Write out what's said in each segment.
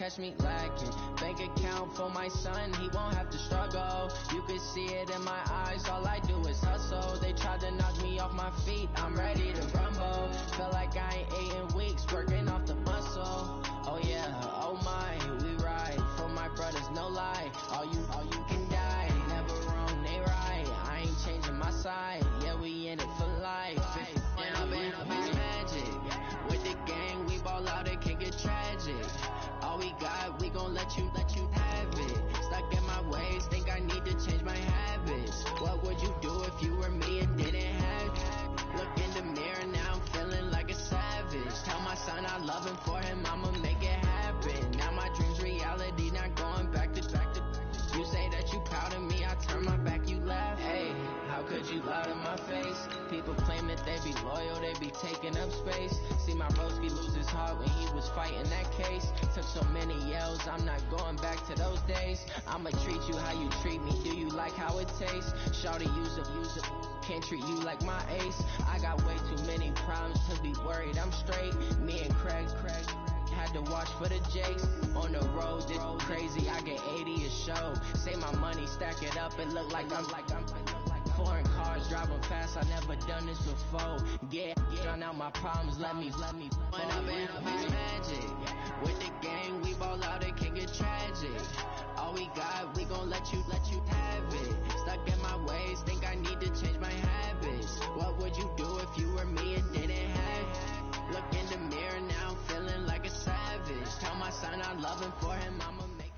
catch me lacking. Bank account for my son, he won't have to struggle. You can see it in my eyes, all I do is hustle. They tried to knock me off my feet, I'm ready to rumble. Feel like I ain't ate in weeks, working off the muscle. Oh yeah, oh my, we ride for my brothers, no lie. All you can die, never wrong, they right. I ain't changing my side, yeah, we in it for life. And I've been magic. With the gang, we ball out, it can get tragic. All we got, we gon' let you have it. Stuck in my ways, think I need to change my habits. What would you do if you were me and didn't have it? Look in the mirror, now I'm feeling like a savage. Tell my son I love him, for him I'ma make it happen. Now my dream's reality, not going back to. You say that you proud of me, I turn my back, you laugh. Hey, how could you lie to my face? People claim that they be loyal, they be taking up space. See my broski lose his heart when he was fighting that case. Took so many yells, I'm not going back to those days. I'ma treat you how you treat me, do you like how it tastes? Shawty, use it, can't treat you like my ace. I got way too many problems to be worried, I'm straight. Me and Craig had to watch for the Jakes. On the road, this crazy, I get 80 a show. Say my money, stack it up, it look like I'm foreign cars, driving fast, I never done this before. Drown out my problems, let me when I've been magic. With the gang, we ball out, it can get tragic. All we got, we gon' let you have it. Stuck in my ways, think I need to change my habits. What would you do if you were me and didn't have it? Look in the mirror, now I'm feeling like a savage. Tell my son I love him, for him I'ma make it.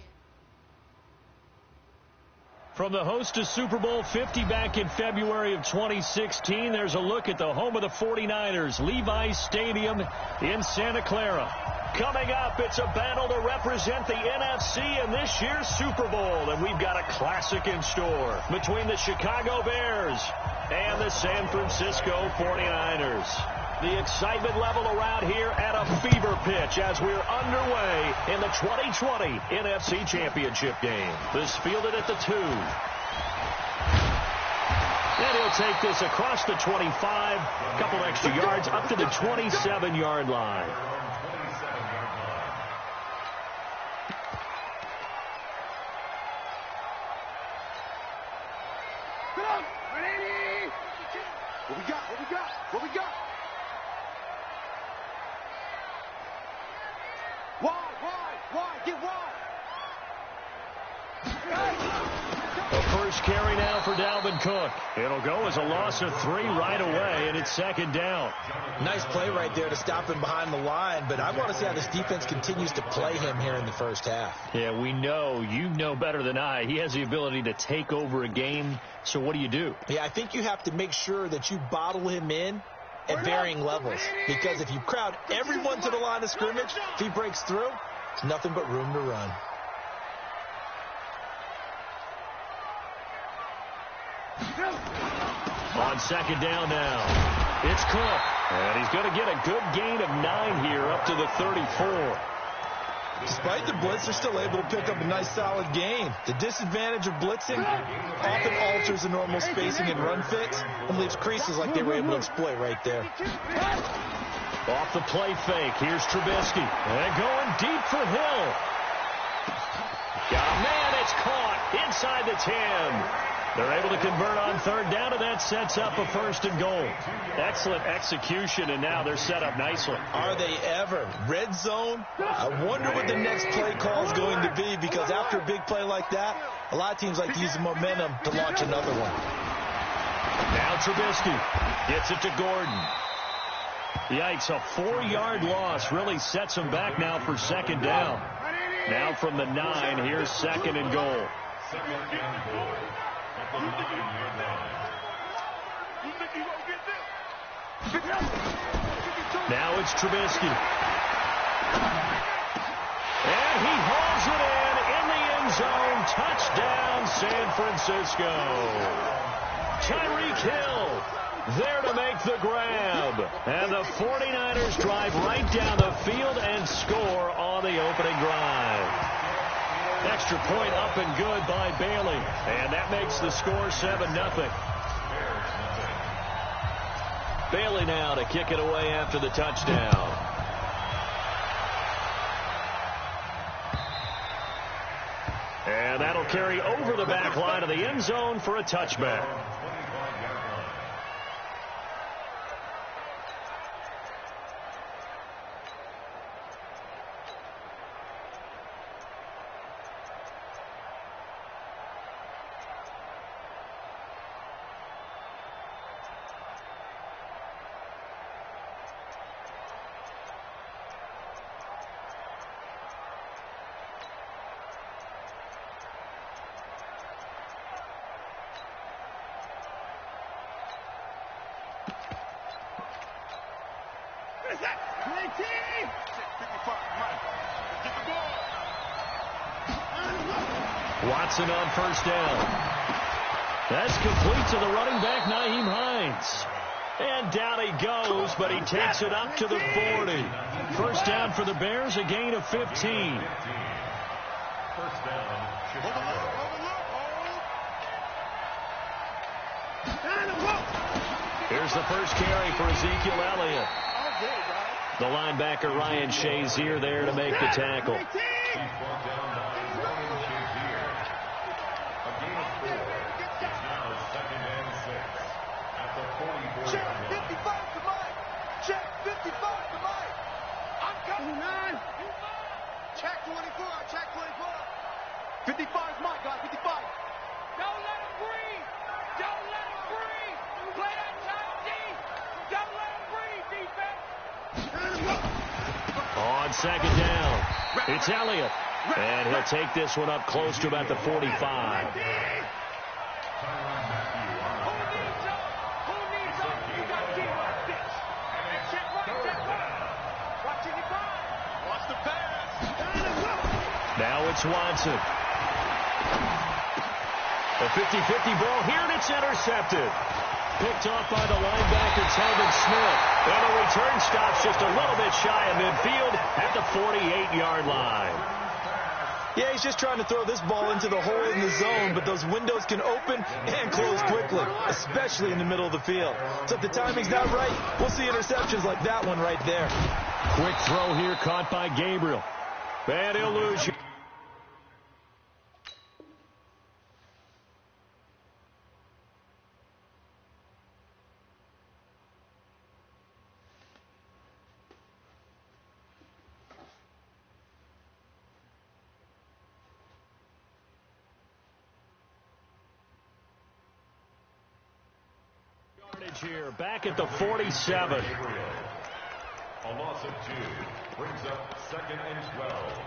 From the host to Super Bowl 50 back in February of 2016, there's a look at the home of the 49ers, Levi's Stadium in Santa Clara. Coming up, it's a battle to represent the NFC in this year's Super Bowl, and we've got a classic in store between the Chicago Bears and the San Francisco 49ers. The excitement level around here at a fever pitch as we're underway in the 2020 NFC Championship game. This fielded at the 2. And he'll take this across the 25, a couple extra yards up to the 27-yard line. What we got? What we got? Wide, get wide. The first carry now for Dalvin Cook. It'll go as a loss of 3 right away, and it's second down. Nice play right there to stop him behind the line, but I want to see how this defense continues to play him here in the first half. Yeah, we know, you know better than I, he has the ability to take over a game, so what do? Yeah, I think you have to make sure that you bottle him in at varying levels, because if you crowd everyone to the line of scrimmage, if he breaks through, it's nothing but room to run. On second down now, it's Cook, and he's going to get a good gain of 9 here up to the 34. Despite the blitz, they're still able to pick up a nice solid gain. The disadvantage of blitzing often alters the normal spacing and run fits and leaves creases like they were able to exploit right there. Off the play fake, here's Trubisky, and going deep for Hill. Oh, man, it's caught inside the 10. They're able to convert on third down, and that sets up a 1st and goal. Excellent execution, and now they're set up nicely. Are they ever? Red zone? I wonder what the next play call is going to be, because after a big play like that, a lot of teams like to use the momentum to launch another one. Now Trubisky gets it to Gordon. Yikes, a 4-yard loss really sets them back now for second down. Now from the 9, here's 2nd and goal. Now it's Trubisky. And he hauls it in the end zone. Touchdown, San Francisco. Tyreek Hill there to make the grab. And the 49ers drive right down the field and score on the opening drive. Extra point up and good by Bailey. And that makes the score 7-0. Bailey now to kick it away after the touchdown. And that'll carry over the back line of the end zone for a touchback. Watson on first down. That's complete to the running back, Nyheim Hines. And down he goes, but he takes it up to the 40. First down for the Bears, a gain of 15. First down, Chicago. Here's the first carry for Ezekiel Elliott. The linebacker Ryan Shazier there to make the tackle. Check 55 to Mike. Check 55 to Mike. I'm coming, man. Check 24. Check 24. 55 is Mike, guys. 55. Don't let him breathe. Don't let him breathe. Play that time, D. Don't let him breathe, defense. On second down, it's Elliott. And he'll take this one up close to about the 45. Now it's Watson. A 50-50 ball here, and it's intercepted. Picked off by the linebacker, Telvin Smith. And the return stops just a little bit shy of midfield at the 48-yard line. Yeah, he's just trying to throw this ball into the hole in the zone, but those windows can open and close quickly, especially in the middle of the field. So if the timing's not right, we'll see interceptions like that one right there. Quick throw here caught by Gabriel. Bad illusion. Here, back at the 47. A loss of 2 brings up 2nd and 12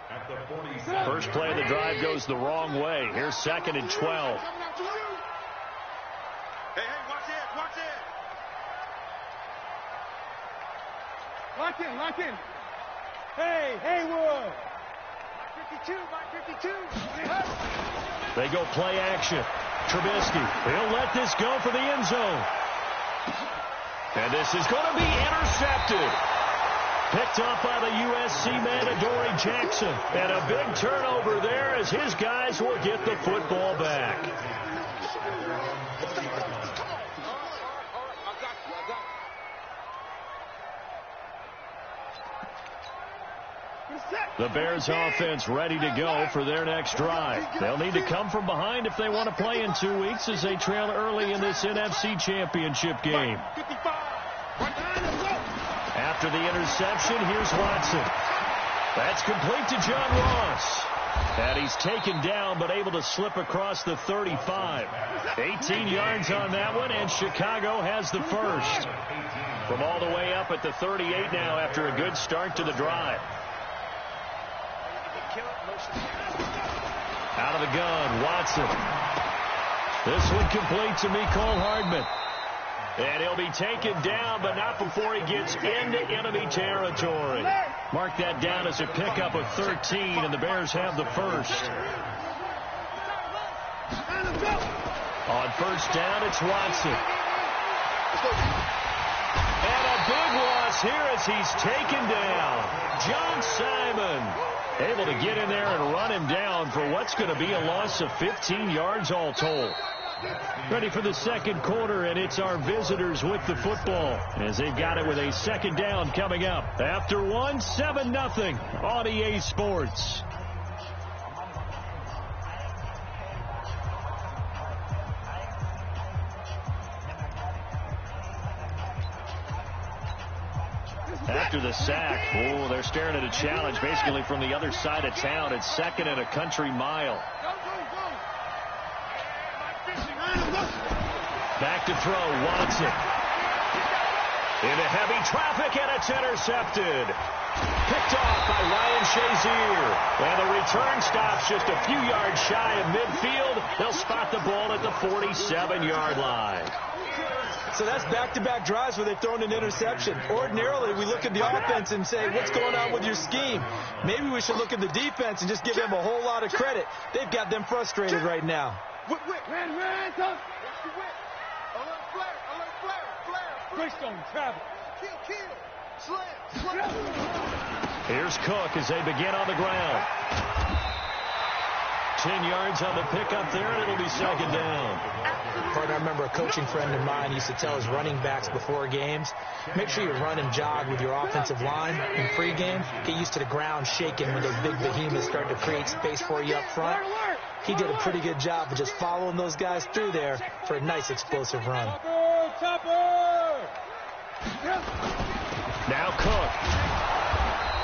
at the 47. First play of the drive goes the wrong way. Here's 2nd and 12. Hey, watch it, watch it. Lock in. Hey, Haywood. My 52. They go play action. Trubisky, he'll let this go for the end zone. And this is going to be intercepted. Picked off by the USC man, Adoree Jackson. And a big turnover there as his guys will get the football back. The Bears offense ready to go for their next drive. They'll need to come from behind if they want to play in 2 weeks as they trail early in this NFC Championship game. After the interception, here's Watson. That's complete to John Ross. And he's taken down but able to slip across the 35. 18 yards on that one, and Chicago has the first. From all the way up at the 38 now after a good start to the drive. Out of the gun, Watson. This one complete to Mecole Hardman. And he'll be taken down, but not before he gets into enemy territory. Mark that down as a pickup of 13, and the Bears have the first. On first down, it's Watson. And a big loss here as he's taken down. John Simon able to get in there and run him down for what's going to be a loss of 15 yards all told. Ready for the second quarter, and it's our visitors with the football as they've got it with a second down coming up. After 7-0 on EA Sports. After the sack, oh, they're staring at a challenge basically from the other side of town. It's 2nd and a country mile. Back to throw, Watson. Into heavy traffic, and it's intercepted. Picked off by Ryan Shazier. And the return stops just a few yards shy of midfield. They'll spot the ball at the 47-yard line. So that's back-to-back drives where they've thrown an interception. Ordinarily, we look at the offense and say, what's going on with your scheme? Maybe we should look at the defense and just give them a whole lot of credit. They've got them frustrated right now. Greystone, travel. Kill. Slam. Here's Cook as they begin on the ground. 10 yards on the pickup there, and it'll be 2nd down. Partner, I remember a coaching friend of mine used to tell his running backs before games, make sure you run and jog with your offensive line in pregame. Get used to the ground shaking when those big behemoths start to create space for you up front. He did a pretty good job of just following those guys through there for a nice explosive run. Now Cook.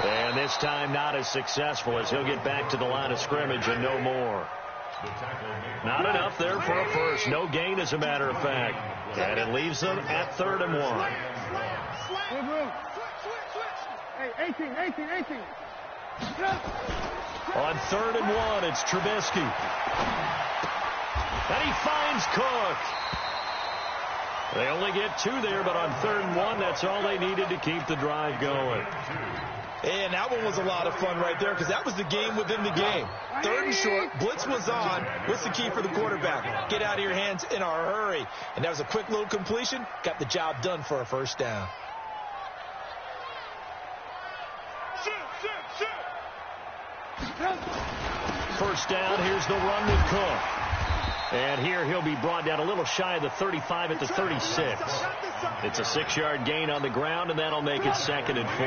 And this time not as successful as he'll get back to the line of scrimmage and no more. Not enough there for a first. No gain, as a matter of fact. And it leaves them at 3rd and 1. Hey, 18. On 3rd and 1, it's Trubisky. And he finds Cook. They only get 2 there, but on 3rd and 1, that's all they needed to keep the drive going. And that one was a lot of fun right there because that was the game within the game. 3rd and short, blitz was on. What's the key for the quarterback? Get out of your hands in a hurry. And that was a quick little completion. Got the job done for a 1st down. First down, here's the run with Cook. And here he'll be brought down a little shy of the 35 at the 36. It's a 6-yard gain on the ground, and that'll make it 2nd and 4.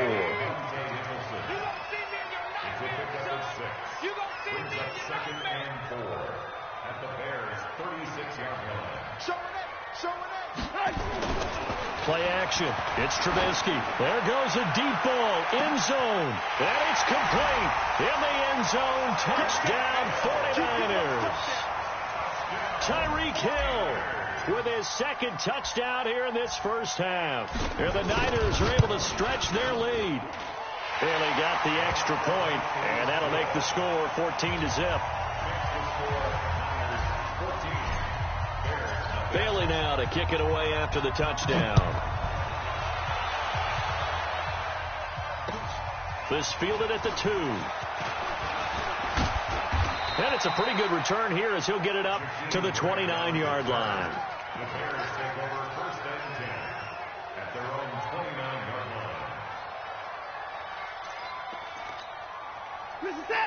At the Bears' 36-yard line. Play action. It's Trubisky. There goes a deep ball. End zone. And it's complete. In the end zone. Touchdown 49ers. Tyreek Hill with his 2nd touchdown here in this first half. Here the Niners are able to stretch their lead. Bailey got the extra point, and that'll make the score 14-0. Bailey now to kick it away after the touchdown. This fielded at the 2. And it's a pretty good return here as he'll get it up to the 29-yard line. The Bears take over 1st and 10 at their own 29-yard line.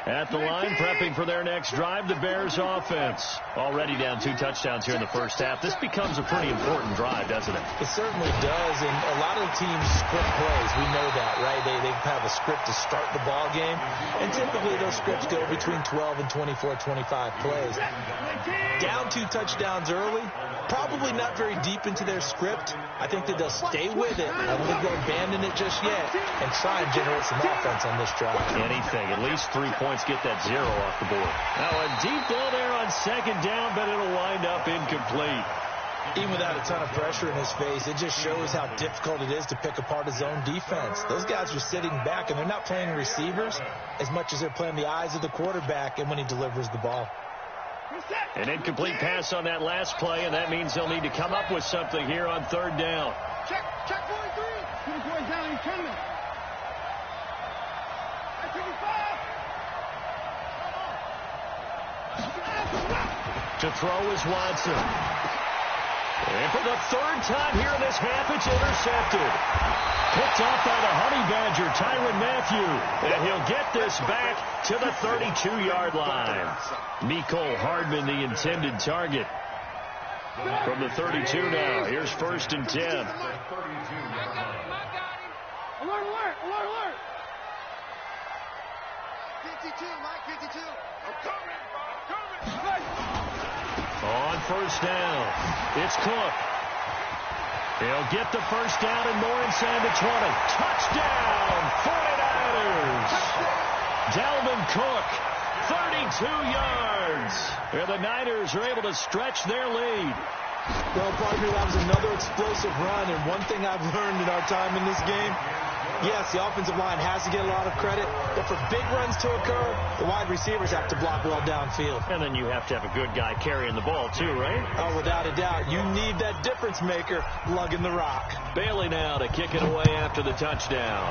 At the line, prepping for their next drive, the Bears offense. Already down 2 touchdowns here in the first half. This becomes a pretty important drive, doesn't it? It certainly does, and a lot of the teams script plays. We know that, right? They have a script to start the ball game, and typically those scripts go between 12 and 24, 25 plays. Down 2 touchdowns early, probably not very deep into their script. I think that they'll stay with it. I don't think they'll abandon it just yet and try and generate some offense on this drive. Anything, at least 3 points, get that 0 off the board. Now a deep ball there on 2nd down, but it'll wind up incomplete. Even without a ton of pressure in his face, it just shows how difficult it is to pick apart his own defense. Those guys are sitting back, and they're not playing receivers as much as they're playing the eyes of the quarterback and when he delivers the ball. An incomplete pass on that last play, and that means they'll need to come up with something here on 3rd down. Check 43. 2 points down, he's coming. To throw is Watson. And for the 3rd time here in this half, it's intercepted. Picked off by the Honey Badger, Tyrann Mathieu. And he'll get this back to the 32-yard line. Mecole Hardman, the intended target. From the 32 now. Here's 1st and 10. Alert. Alert. 52, Mike, 52. I'm coming. On 1st down, it's Cook. He'll get the first down and more inside the 20. Touchdown, 49ers. Dalvin Cook, 32 yards. And the Niners are able to stretch their lead. Well, partner, that was another explosive run, and one thing I've learned in our time in this game, yes, the offensive line has to get a lot of credit, but for big runs to occur, the wide receivers have to block well downfield. And then you have to have a good guy carrying the ball, too, right? Oh, without a doubt. You need that difference maker lugging the rock. Bailey now to kick it away after the touchdown.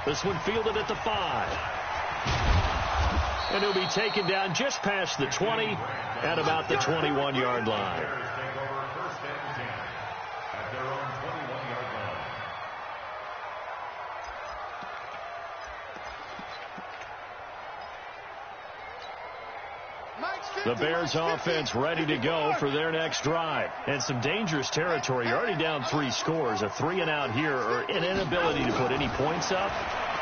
This one fielded at the 5. And he'll be taken down just past the 20 at about the 21-yard line. The Bears offense ready to go for their next drive. And some dangerous territory. You're already down 3 scores. A 3-and-out here or an inability to put any points up.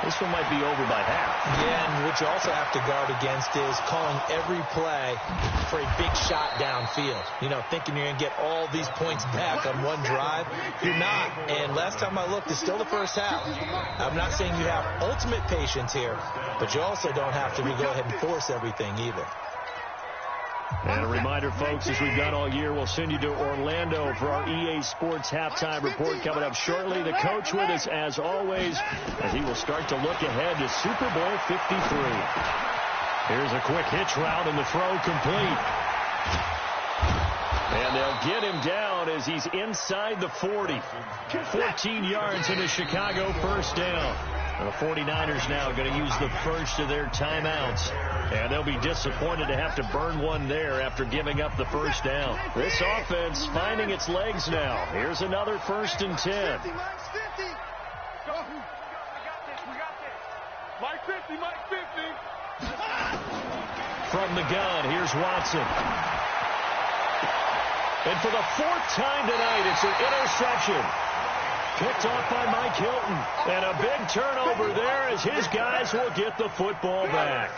This one might be over by half. Yeah, and what you also have to guard against is calling every play for a big shot downfield. You know, thinking you're going to get all these points back on one drive. You're not. And last time I looked, it's still the first half. I'm not saying you have ultimate patience here, but you also don't have to go ahead and force everything either. And a reminder, folks, as we've done all year, we'll send you to Orlando for our EA Sports halftime report coming up shortly. The coach with us, as always, as he will start to look ahead to Super Bowl 53. Here's a quick hitch route, and the throw complete. And they'll get him down as he's inside the 40. 14 yards in a Chicago first down. And the 49ers now going to use the first of their timeouts. And they'll be disappointed to have to burn one there after giving up the first down. This offense finding its legs now. Here's another 1st and 10. From the gun, here's Watson. And for the 4th time tonight, it's an interception. Picked off by Mike Hilton. And a big turnover there as his guys will get the football back.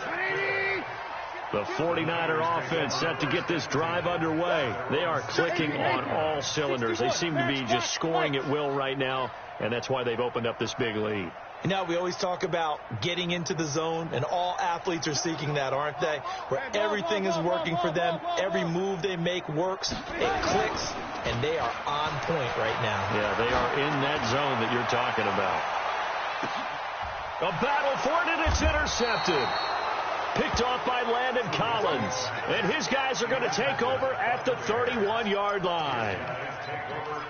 The 49er offense set to get this drive underway. They are clicking on all cylinders. They seem to be just scoring at will right now, and that's why they've opened up this big lead. You know, we always talk about getting into the zone, and all athletes are seeking that, aren't they? Where everything is working for them, every move they make works, it clicks, and they are on point right now. Yeah, they are in that zone that you're talking about. A battle for it, and it's intercepted. Picked off by Landon Collins. And his guys are going to take over at the 31-yard line.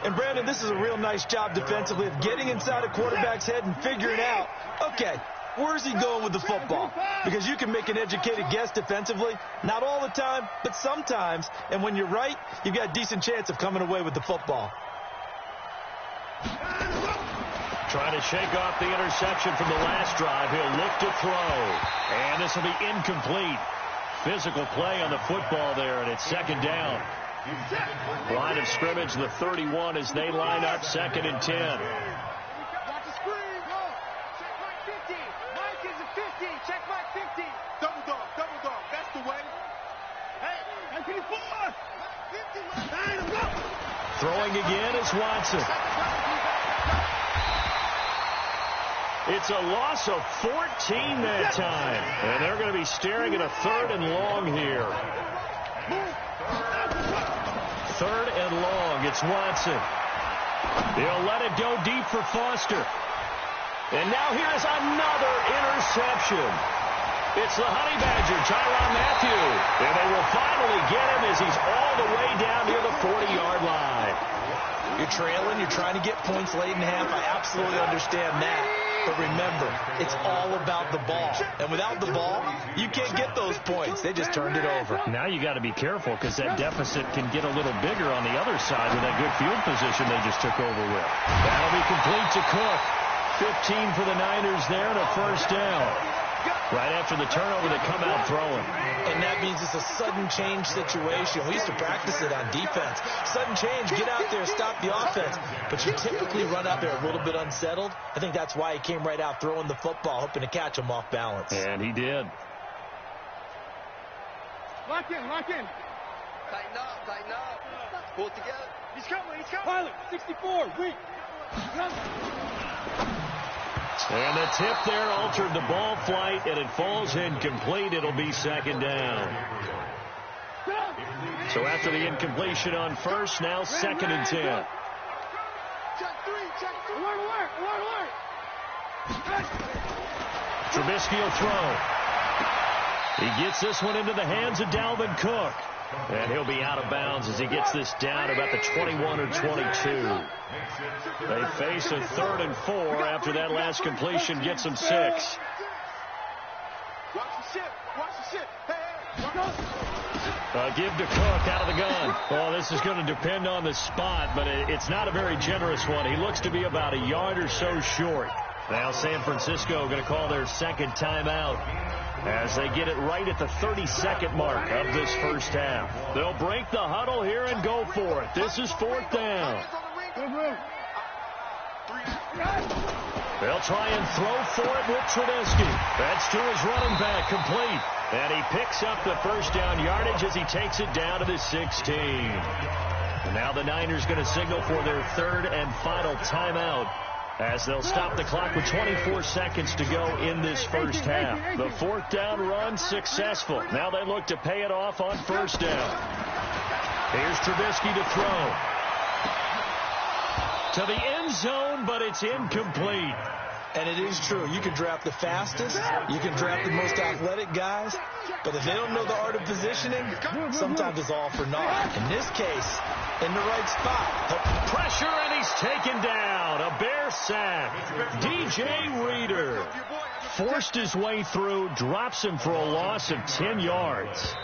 And, Brandon, this is a real nice job defensively of getting inside a quarterback's head and figuring out, okay, where's he going with the football? Because you can make an educated guess defensively. Not all the time, but sometimes. And when you're right, you've got a decent chance of coming away with the football. Trying to shake off the interception from the last drive. He'll look to throw. And this will be incomplete. Physical play on the football there, and it's 2nd down. Line of scrimmage, the 31 as they line up 2nd and 10. Watch the screen. Go. Check Mike 50. Mike is a 50. Check Mike 50. Double dog. That's the way. Hey, 54. 50, Mike. Throwing again is Watson. It's a loss of 14 that time. And they're going to be staring at a 3rd and long here. 3rd and long. It's Watson. He'll let it go deep for Foster. And now here's another interception. It's the Honey Badger, Tyrann Mathieu. And they will finally get him as he's all the way down near the 40-yard line. You're trailing. You're trying to get points late in half. I absolutely understand that. But remember, it's all about the ball. And without the ball, you can't get those points. They just turned it over. Now you got to be careful because that deficit can get a little bigger on the other side with that good field position they just took over with. That'll be complete to Cook. 15 for the Niners there and a 1st down. Right after the turnover, they come out throwing. And that means it's a sudden change situation. We used to practice it on defense. Sudden change, get out there, stop the offense. But you typically run out there a little bit unsettled. I think that's why he came right out throwing the football, hoping to catch him off balance. And he did. Lock in. Tighten up. Pull it together. He's coming. Pilot, 64, weak. And the tip there altered the ball flight, and it falls incomplete. It'll be second down. So after the incompletion on first, now second and 10. Check three. Alert. Trubisky will throw. He gets this one into the hands of Dalvin Cook. And he'll be out of bounds as he gets this down about the 21 or 22. They face a 3rd and 4 after that last completion gets them 6. Watch the ship. Hey. Give to Cook out of the gun. Well, this is going to depend on the spot, but it's not a very generous one. He looks to be about a yard or so short. Now San Francisco going to call their second timeout as they get it right at the 30-second mark of this first half. They'll break the huddle here and go for it. This is 4th down. They'll try and throw for it with Trubisky. That's to his running back, complete. And he picks up the first down yardage as he takes it down to the 16. And now the Niners going to signal for their 3rd and final timeout, as they'll stop the clock with 24 seconds to go in this first half. The 4th down run successful. Now they look to pay it off on first down. Here's Trubisky to throw. To the end zone, but it's incomplete. And it is true. You can draft the fastest. You can draft the most athletic guys. But if they don't know the art of positioning, sometimes it's all for naught. In this case, in the right spot. Pressure, and he's taken down. A Bear sack. DJ Reader forced his way through, drops him for a loss of 10 yards. It's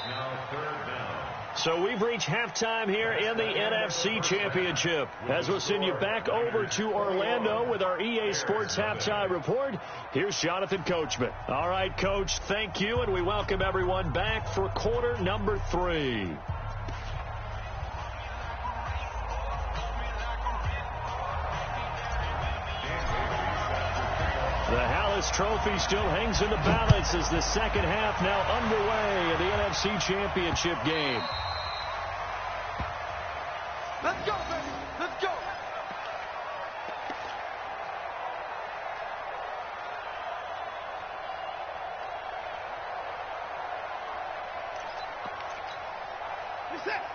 now 3rd down. So we've reached halftime here in the NFC Championship, as we'll send you back over to Orlando with our EA Sports Halftime Report. Here's Jonathan Coachman. All right, Coach, thank you, and we welcome everyone back for quarter number 3. The Hallis Trophy still hangs in the balance as the second half now underway in the NFC Championship game. Let's go, baby. Let's go.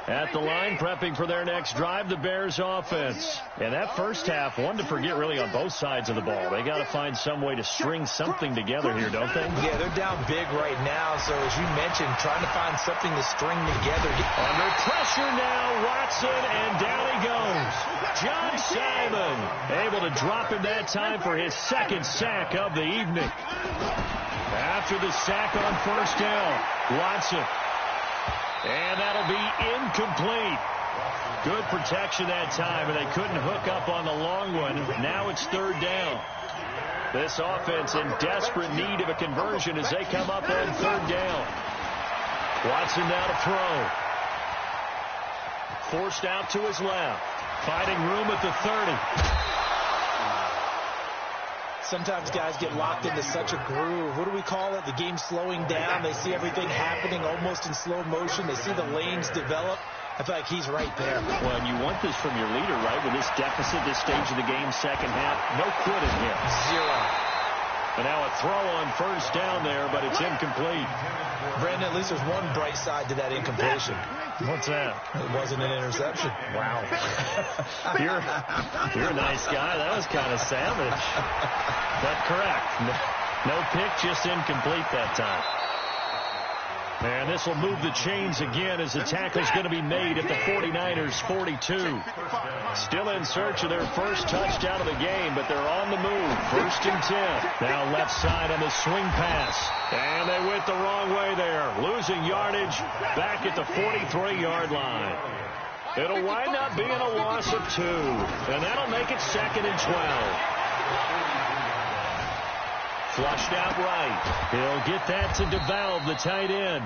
At the line, prepping for their next drive, the Bears offense. And that first half, one to forget really on both sides of the ball. They got to find some way to string something together here, don't they? Yeah, they're down big right now. So as you mentioned, trying to find something to string together. Under pressure now, Watson, and down he goes. John Simon able to drop him that time for his 2nd sack of the evening. After the sack on first down, Watson. And that'll be incomplete. Good protection that time, and they couldn't hook up on the long one. Now it's 3rd down. This offense in desperate need of a conversion as they come up on 3rd down. Watson now to throw. Forced out to his left. Finding room at the 30. Sometimes guys get locked into such a groove. What do we call it? The game's slowing down. They see everything happening almost in slow motion. They see the lanes develop. I feel like he's right there. Well, and you want this from your leader, right? With this deficit, this stage of the game, second half, no quitting here. 0. And now a throw on first down there, but it's incomplete. Brandon, at least there's one bright side to that incompletion. What's that? It wasn't an interception. Wow. You're a nice guy. That was kind of savage. But correct. No pick, just incomplete that time. And this will move the chains again as the tackle's going to be made at the 49ers 42. Still in search of their first touchdown of the game, but they're on the move. 1st and 10. Now left side on the swing pass. And they went the wrong way there. Losing yardage back at the 43-yard line. It'll wind up being a loss of 2. And that'll make it 2nd and 12. Flushed out right. He'll get that to DeValve, the tight end.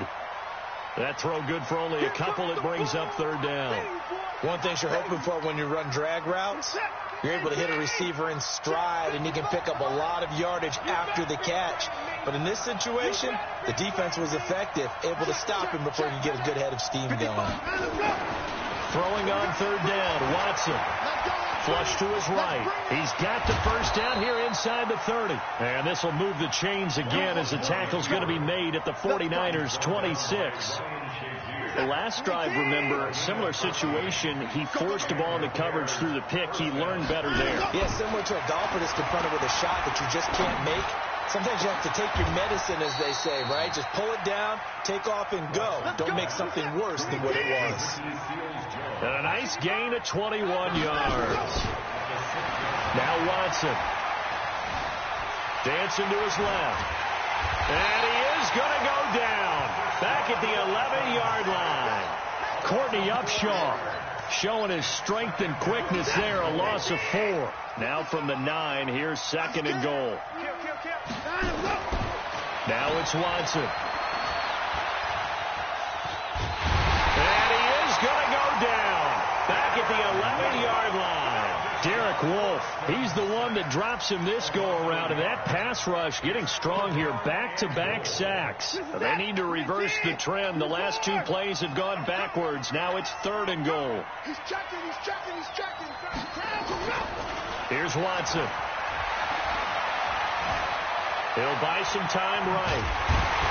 That throw good for only a couple. It brings up 3rd down. One thing you're hoping for when you run drag routes, You're able to hit a receiver in stride, and he can pick up a lot of yardage after the catch. But in this situation, the defense was effective, able to stop him before he could get a good head of steam going. Throwing on third down, Watson. Flush to his right. He's got the first down here inside the 30. And this will move the chains again as the tackle's going to be made at the 49ers 26. The last drive, remember, similar situation. He forced the ball into coverage through the pick. He learned better there. Yeah, similar to a golfer that's confronted with a shot that you just can't make. Sometimes you have to take your medicine, as they say, right? Just pull it down, take off, and go. Don't make something worse than what it was. And a nice gain of 21 yards. Now Watson. Dancing to his left. And he is going to go down. Back at the 11-yard line. Courtney Upshaw showing his strength and quickness there. A loss of 4. Now from the 9, here's 2nd and goal. Now it's Watson. And he is going to go down. Back at the 11-yard line. Derek Wolfe, he's the one that drops him this go-around. And that pass rush getting strong here. Back-to-back sacks. They need to reverse the trend. The last 2 plays have gone backwards. Now it's 3rd and goal. He's checking. Here's Watson. He'll buy some time right.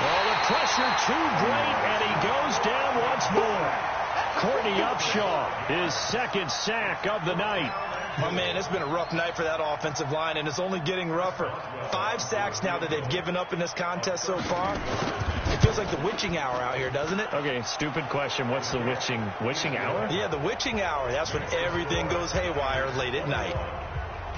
Oh, the pressure too great, and he goes down once more. Courtney Upshaw, his 2nd sack of the night. My man, it's been a rough night for that offensive line, and it's only getting rougher. 5 sacks now that they've given up in this contest so far. It feels like the witching hour out here, doesn't it? Okay, stupid question. What's the witching hour? Yeah, the witching hour. That's when everything goes haywire late at night.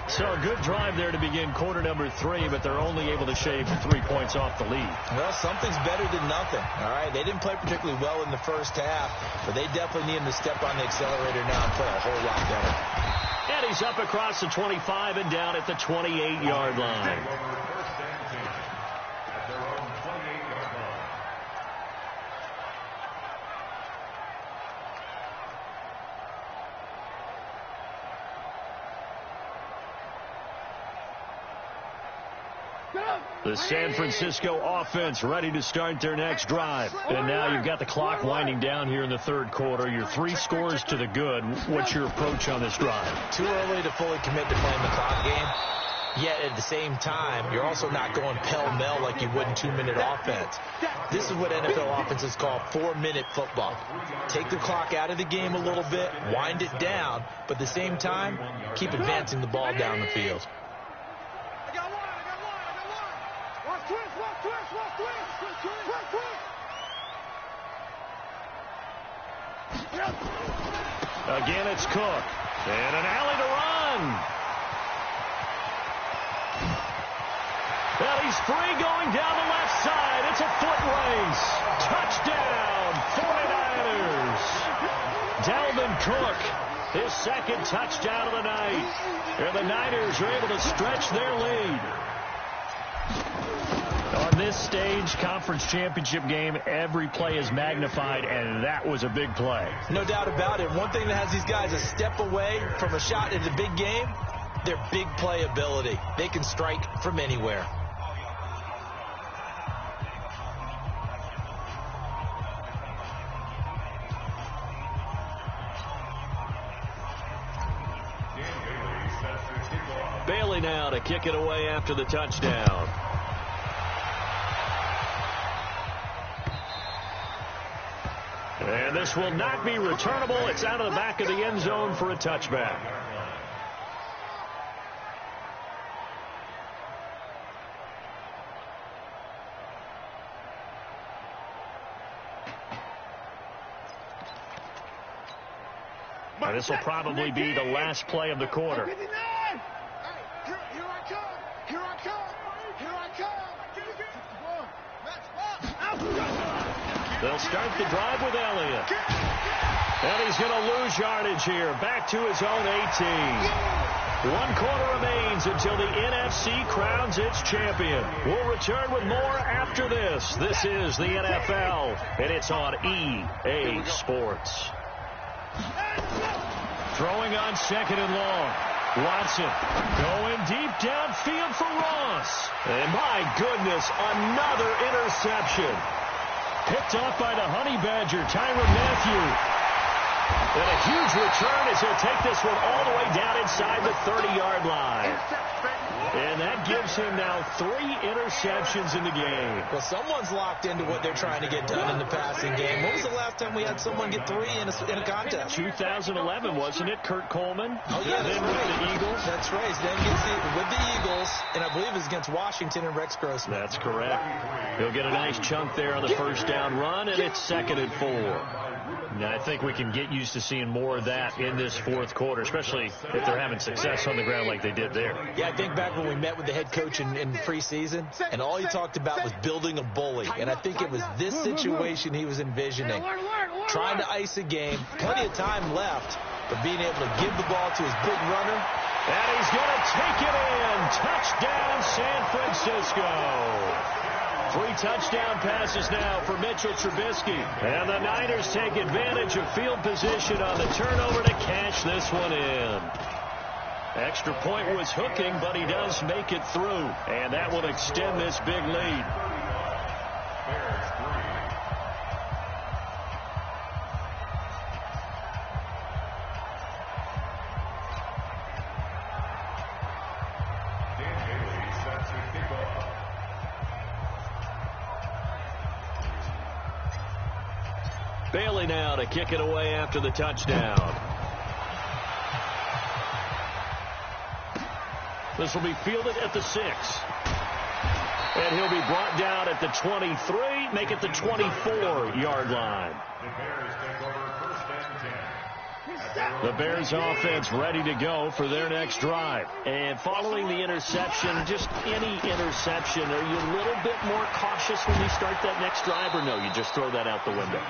So a good drive there to begin quarter number 3, but they're only able to shave 3 points off the lead. Well, something's better than nothing. All right, they didn't play particularly well in the first half, but they definitely need to step on the accelerator now and play a whole lot better. And he's up across the 25 and down at the 28-yard line. The San Francisco offense ready to start their next drive. And now you've got the clock winding down here in the 3rd quarter. Your 3 scores to the good. What's your approach on this drive? Too early to fully commit to playing the clock game. Yet at the same time, you're also not going pell-mell like you would in 2-minute offense. This is what NFL offenses call 4-minute football. Take the clock out of the game a little bit, wind it down, but at the same time, keep advancing the ball down the field. Again, it's Cook. And an alley to run. Well, he's free going down the left side. It's a foot race. Touchdown, 49ers. Dalvin Cook, his 2nd touchdown of the night. And the Niners are able to stretch their lead. On this stage, conference championship game, every play is magnified, and that was a big play. No doubt about it. One thing that has these guys a step away from a shot in the big game, their big play ability. They can strike from anywhere. Bailey now to kick it away after the touchdown. And this will not be returnable. It's out of the back of the end zone for a touchback. And this will probably be the last play of the quarter. Here I come. Here I come. Here I come. They'll start the drive with Elliott. And he's going to lose yardage here. Back to his own 18. 1 quarter remains until the NFC crowns its champion. We'll return with more after this. This is the NFL, and it's on EA Sports. Throwing on 2nd and long. Watson going deep downfield for Ross. And my goodness, another interception. Picked off by the Honey Badger, Tyrann Mathieu. And a huge return as he'll take this one all the way down inside the 30-yard line. And that gives him now 3 interceptions in the game. Well, someone's locked into what they're trying to get done in the passing game. When was the last time we had someone get 3 in a contest? 2011, wasn't it? Kurt Coleman. Oh, yeah, that's then right. With the Eagles. That's right. Then gets with the Eagles, and I believe it was against Washington and Rex Grossman. That's correct. He'll get a nice chunk there on the first down run, and it's 2nd and 4. Now, I think we can get used to seeing more of that in this fourth quarter, especially if they're having success on the ground like they did there. Yeah, I think back when we met with the head coach in preseason, and all he talked about was building a bully. And I think it was this situation he was envisioning. Trying to ice a game, plenty of time left, but being able to give the ball to his big runner. And he's going to take it in. Touchdown, San Francisco. 3 touchdown passes now for Mitchell Trubisky. And the Niners take advantage of field position on the turnover to cash this one in. Extra point was hooking, but he does make it through. And that will extend this big lead. Bailey now to kick it away after the touchdown. This will be fielded at the 6. And he'll be brought down at the 23, make it the 24-yard line. The Bears offense ready to go for their next drive. And following the interception, just any interception, are you a little bit more cautious when you start that next drive, or no, you just throw that out the window?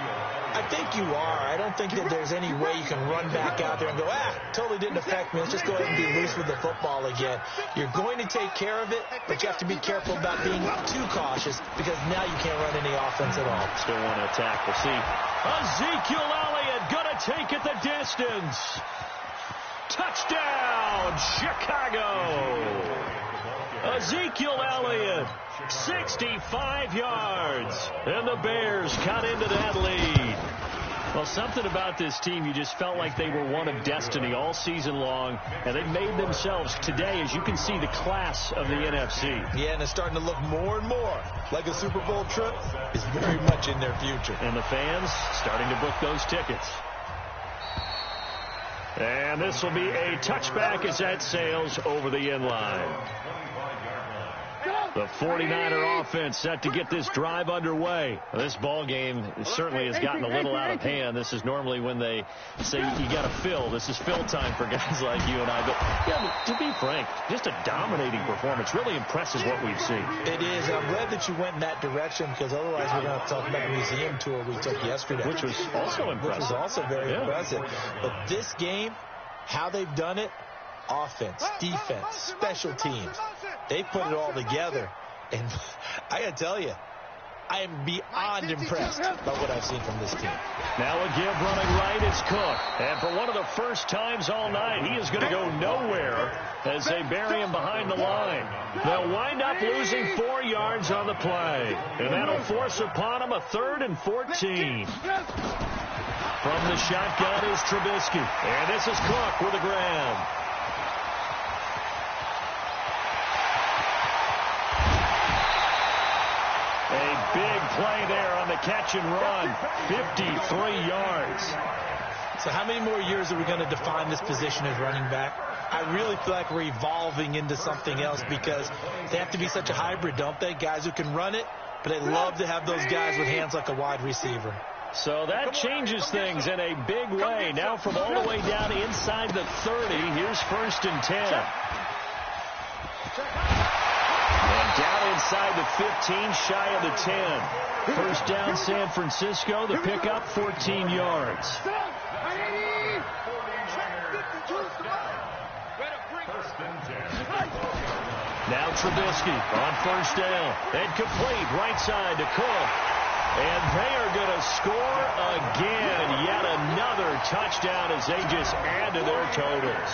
I think you are. I don't think that there's any way you can run back out there and go, totally didn't affect me. Let's just go ahead and be loose with the football again. You're going to take care of it, but you have to be careful about being too cautious because now you can't run any offense at all. Still want to attack. We'll see. Ezekiel Elliott going to take it the distance. Touchdown, Chicago. Ezekiel Elliott, 65 yards. And the Bears cut into that lead. Well, something about this team, you just felt like they were one of destiny all season long, and they made themselves today, as you can see, the class of the NFC. Yeah, and it's starting to look more and more like a Super Bowl trip is very much in their future. And the fans starting to book those tickets. And this will be a touchback as that sails over the end line. The 49er offense set to get this drive underway. This ball game certainly has gotten a little out of hand. This is normally when they say you got to fill. This is fill time for guys like you and I. But yeah, to be frank, just a dominating performance. Really impressive what we've seen. It is. I'm glad that you went in that direction because otherwise we're going to talk about the museum tour we took yesterday. Which was also impressive. Which was also very impressive. But this game, how they've done it, offense, defense, special teams, they put it all together. And I got to tell you, I am beyond impressed by what I've seen from this team. Now a give running right, it's Cook. And for one of the first times all night, he is going to go nowhere as they bury him behind the line. They'll wind up losing 4 yards on the play. And that'll force upon him a 3rd and 14. From the shotgun is Trubisky. And this is Cook with a grab. A big play there on the catch and run. 53 yards. So how many more years are we going to define this position as running back? I really feel like we're evolving into something else because they have to be such a hybrid, don't they? Guys who can run it, but they love to have those guys with hands like a wide receiver. So that changes things in a big way. Now from all the way down inside the 30, here's 1st and 10. And down inside the 15, shy of the 10. First down, San Francisco. The pickup, 14 yards. Now Trubisky on 1st down. And complete right side to Cook. And they are going to score again. Yet another touchdown as they just add to their totals.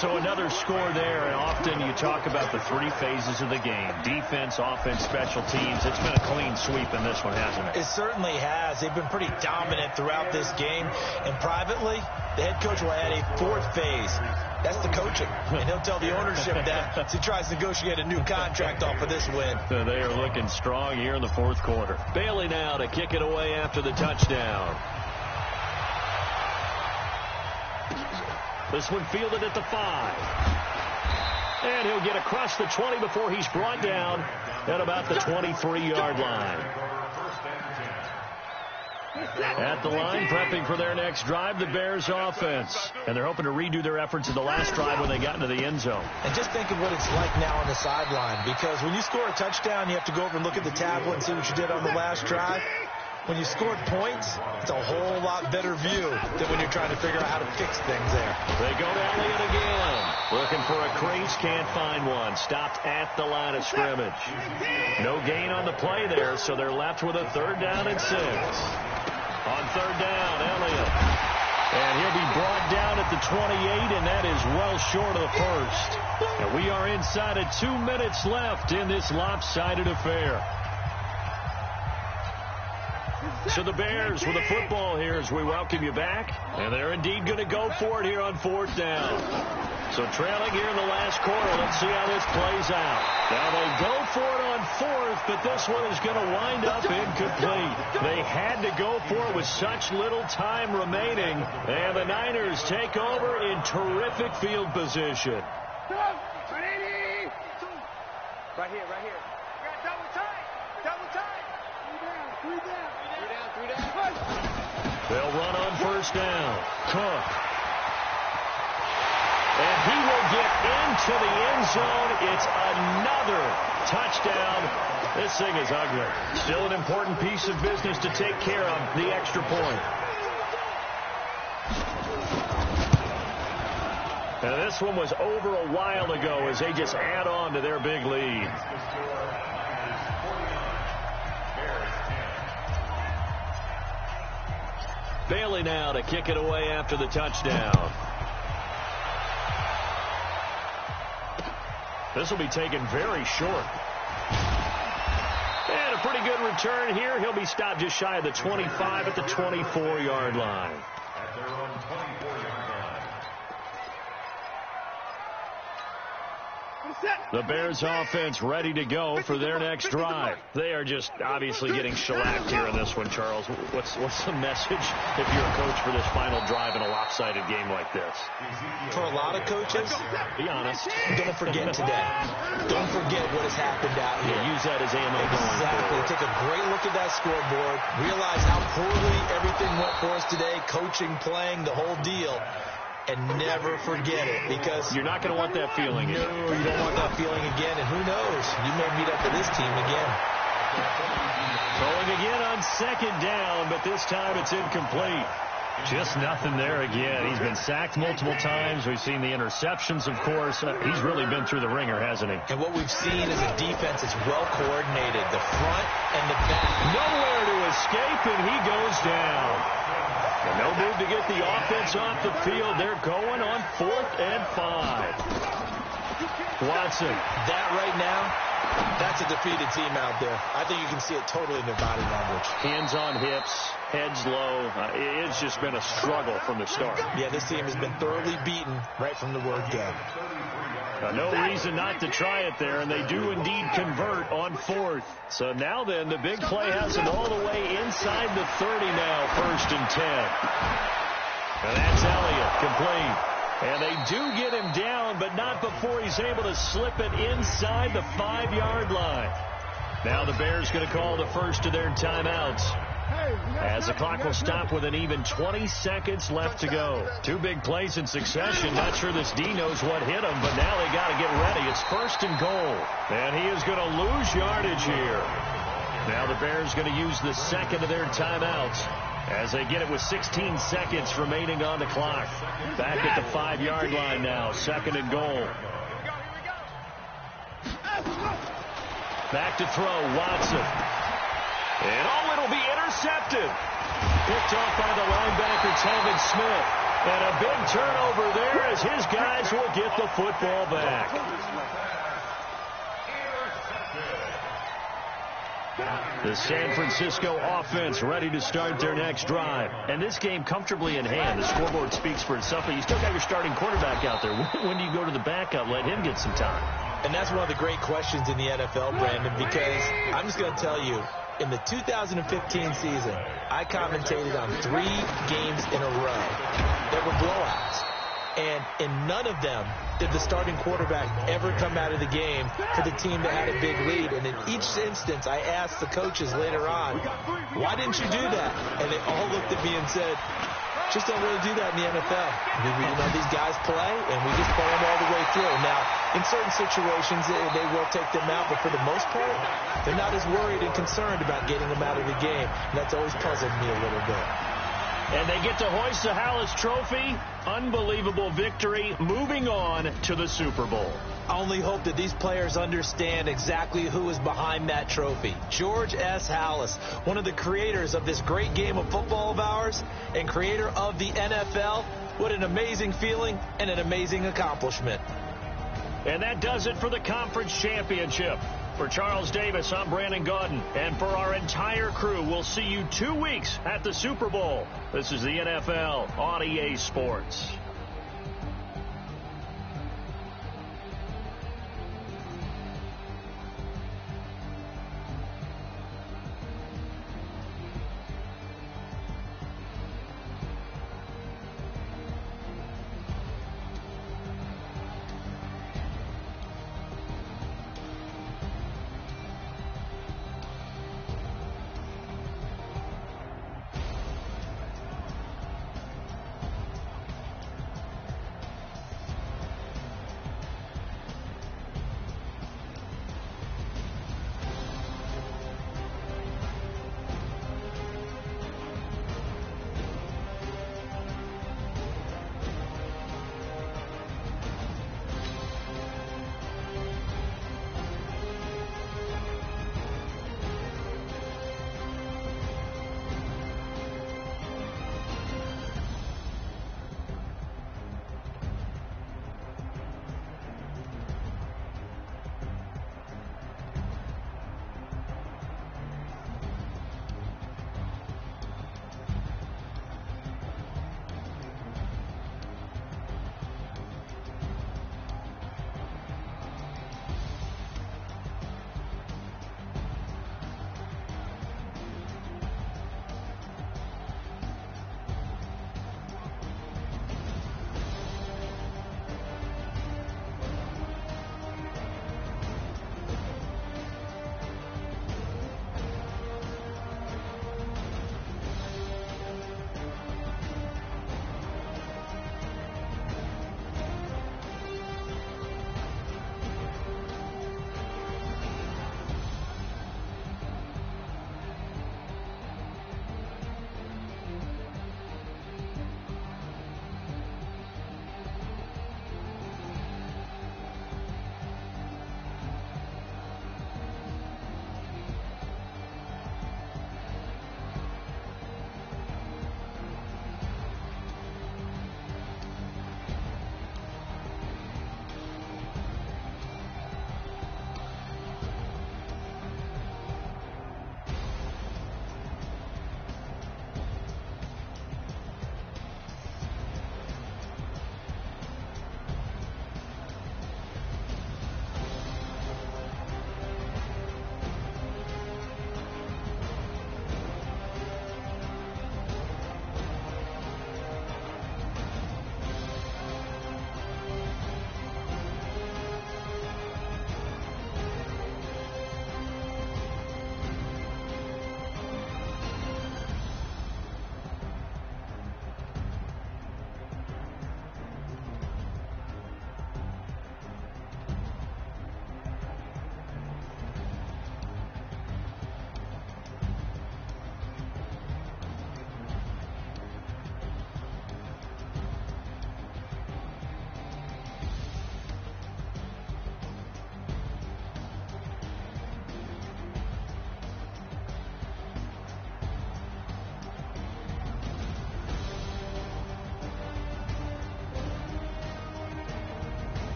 So another score there, and often you talk about the three phases of the game: defense, offense, special teams. It's been a clean sweep in this one, hasn't it? It certainly has. They've been pretty dominant throughout this game. And privately, the head coach will add a fourth phase. That's the coaching. And he'll tell the ownership that as he tries to negotiate a new contract off of this win. So they are looking strong here in the fourth quarter. Bailey now to kick it away after the touchdown. This one fielded at the 5. And he'll get across the 20 before he's brought down at about the 23-yard line. At the line, prepping for their next drive, the Bears offense. And they're hoping to redo their efforts in the last drive when they got into the end zone. And just think of what it's like now on the sideline, because when you score a touchdown, you have to go over and look at the tablet and see what you did on the last drive. When you scored points, it's a whole lot better view than when you're trying to figure out how to fix things there. They go to Elliott again. Looking for a crease, can't find one. Stopped at the line of scrimmage. No gain on the play there, so they're left with a 3rd down and 6. On 3rd down, Elliott. And he'll be brought down at the 28, and that is well short of the first. And we are inside of 2 minutes left in this lopsided affair. So the Bears with the football here as we welcome you back. And they're indeed going to go for it here on 4th down. So trailing here in the last quarter. Let's see how this plays out. Now they go for it on 4th, but this one is going to wind up incomplete. They had to go for it with such little time remaining. And the Niners take over in terrific field position. Right here, right here. You got double tight. Double tight. 3 down. They'll run on 1st down. Cook. And he will get into the end zone. It's another touchdown. This thing is ugly. Still an important piece of business to take care of, the extra point. Now this one was over a while ago as they just add on to their big lead. Bailey now to kick it away after the touchdown. This will be taken very short. And a pretty good return here. He'll be stopped just shy of the 25 at the 24-yard line. At their own 24-yard line. The Bears offense ready to go for their next drive. They are just obviously getting shellacked here in this one, Charles. What's the message if you're a coach for this final drive in a lopsided game like this? For a lot of coaches, be honest, don't forget today. Don't forget what has happened out here. Use that as ammo. Exactly. Take a great look at that scoreboard. Realize how poorly everything went for us today. Coaching, playing, the whole deal. And never forget it, because you're not going to want that feeling again. No, you don't want that feeling again, and who knows? You may meet up with this team again. Throwing again on 2nd down, but this time it's incomplete. Just nothing there again. He's been sacked multiple times. We've seen the interceptions, of course. He's really been through the ringer, hasn't he? And what we've seen is a defense that's well coordinated, the front and the back. Nowhere to escape, and he goes down. And no move to get the offense off the field. They're going on 4th and 5. Watson. That right now, that's a defeated team out there. I think you can see it totally in their body language. Hands on hips, heads low. It's just been a struggle from the start. Yeah, this team has been thoroughly beaten right from the word go. No reason not to try it there, and they do indeed convert on 4th. So now then, the big play has them all the way inside the 30 now, 1st and 10. And that's Elliott, complete. And they do get him down, but not before he's able to slip it inside the 5-yard line. Now the Bears going to call the first of their timeouts, as the clock will stop with an even 20 seconds left to go. 2 big plays in succession. Not sure this D knows what hit him, but now they got to get ready. It's 1st and goal. And he is going to lose yardage here. Now the Bears going to use the 2nd of their timeouts as they get it with 16 seconds remaining on the clock. Back at the 5-yard line now. 2nd and goal. Back to throw, Watson. And it'll be intercepted. Picked off by the linebacker, Telvin Smith. And a big turnover there as his guys will get the football back. The San Francisco offense ready to start their next drive. And this game comfortably in hand. The scoreboard speaks for itself, but you still got your starting quarterback out there. When do you go to the backup? Let him get some time. And that's one of the great questions in the NFL, Brandon, because I'm just going to tell you, in the 2015 season, I commentated on 3 games in a row that were blowouts. And in none of them did the starting quarterback ever come out of the game for the team that had a big lead. And in each instance, I asked the coaches later on, why didn't you do that? And they all looked at me and said, just don't really do that in the NFL. These guys play, and we just play them all the way through. Now, in certain situations, they will take them out, but for the most part, they're not as worried and concerned about getting them out of the game. And that's always puzzled me a little bit. And they get to hoist the Hallis Trophy. Unbelievable victory. Moving on to the Super Bowl. I only hope that these players understand exactly who is behind that trophy. George S. Hallis, one of the creators of this great game of football of ours and creator of the NFL. What an amazing feeling and an amazing accomplishment. And that does it for the conference championship. For Charles Davis, I'm Brandon Gaudin. And for our entire crew, we'll see you 2 weeks at the Super Bowl. This is the NFL on EA Sports.